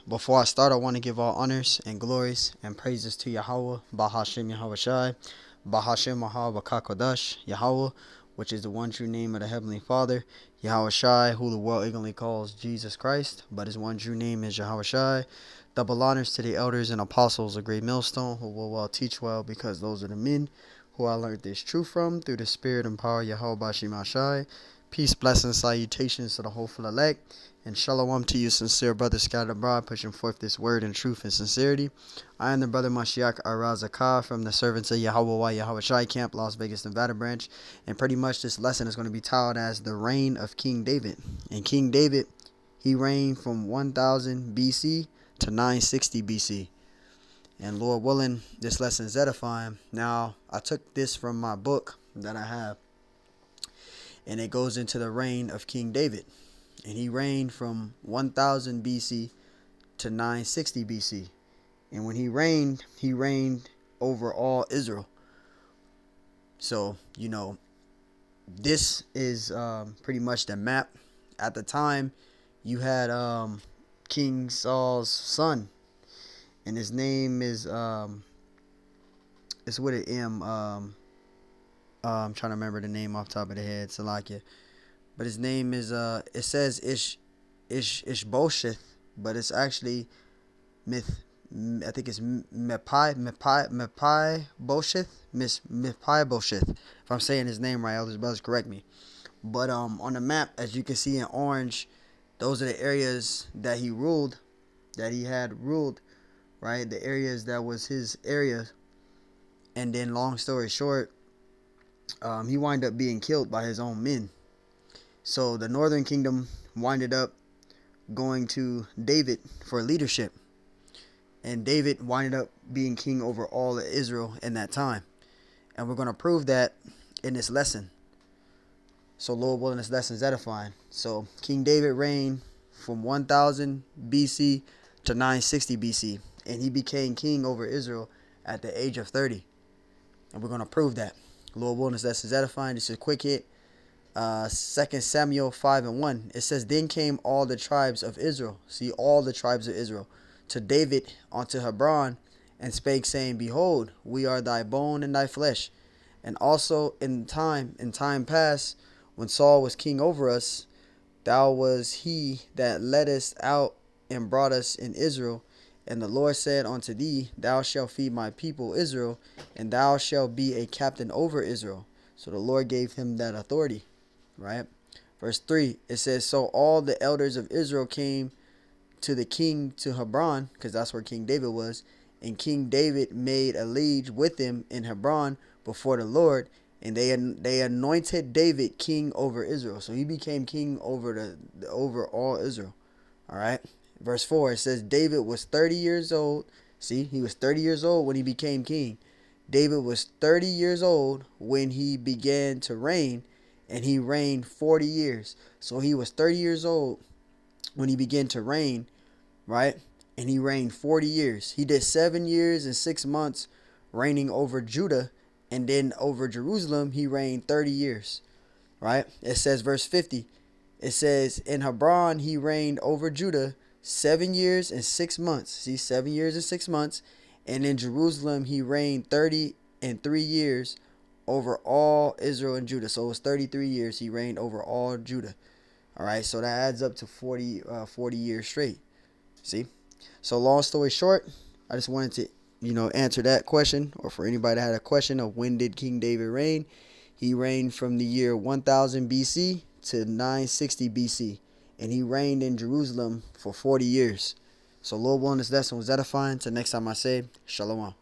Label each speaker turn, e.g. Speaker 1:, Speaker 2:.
Speaker 1: Before I start, I want to give all honors and glories and praises to Yahweh, Bahashem Yahweh Shai, Bahashem Mahal Yahweh, which is the one true name of the Heavenly Father, Yahweh Shai, who the world ignorantly calls Jesus Christ, but his one true name is Yahweh Shai. Double honors to the elders and apostles of Great Millstone, who will well teach well, because those are the men who I learned this truth from through the spirit and power of Yahweh Bashim Shai. Peace, blessings, salutations to the hopeful elect. And shalom to you, sincere brothers scattered abroad, pushing forth this word in truth and sincerity. I am the brother Mashiach Arazakah from the Servants of Yahweh Yahweh Shai Camp, Las Vegas, Nevada branch. And pretty much this lesson is going to be titled as The Reign of King David. And King David, he reigned from 1000 BC to 960 BC. And Lord willing, this lesson is edifying. Now, I took this from my book that I have, and it goes into the reign of King David. And he reigned from 1000 BC to 960 BC. And when he reigned over all Israel. So, this is pretty much the map. At the time, you had King Saul's son. And his name is, it's with an M. I'm trying to remember the name off the top of the head, Salakia. But his name is it says Ishbosheth, but it's actually I think it's Mepai Bosheth, Mepai Bosheth. If I'm saying his name right, elders brothers correct me. But on the map, as you can see in orange, those are the areas that he ruled, right? The areas that was his areas. And then long story short, he wound up being killed by his own men. So the northern kingdom winded up going to David for leadership. And David winded up being king over all of Israel in that time. And we're going to prove that in this lesson. So Lord willing, this lesson is edifying. So King David reigned from 1000 BC to 960 BC. And he became king over Israel at the age of 30. And we're going to prove that. Lord willing, this lesson is edifying. This is a quick hit. 2 Samuel 5:1. It says, Then came all the tribes of Israel, all the tribes of Israel, to David unto Hebron, and spake, saying, Behold, we are thy bone and thy flesh. And also in time past, when Saul was king over us, thou was he that led us out and brought us in Israel. And the Lord said unto thee, Thou shalt feed my people Israel, and thou shalt be a captain over Israel. So the Lord gave him that authority. Right? Verse 3, it says, So all the elders of Israel came to the king to Hebron, because that's where King David was, and King David made a liege with him in Hebron before the Lord, and they anointed David king over Israel. So he became king over over all Israel. All right. Verse 4, it says, David was 30 years old. See, he was 30 years old when he became king. David was 30 years old when he began to reign, and he reigned 40 years. So he was 30 years old when he began to reign, right? And he reigned 40 years. He did 7 years and 6 months reigning over Judah. And then over Jerusalem, he reigned 30 years, right? It says, verse 50, it says, In Hebron, he reigned over Judah 7 years and 6 months. See, 7 years and 6 months. And in Jerusalem, he reigned 33 years over all Israel and Judah. So it was 33 years he reigned over all Judah. All right, so that adds up to 40 years straight. See? So long story short, I just wanted to, answer that question, or for anybody that had a question of when did King David reign. He reigned from the year 1000 BC to 960 BC. And he reigned in Jerusalem for 40 years. So Lord willing, this lesson was edifying. Till next time I say, Shalom.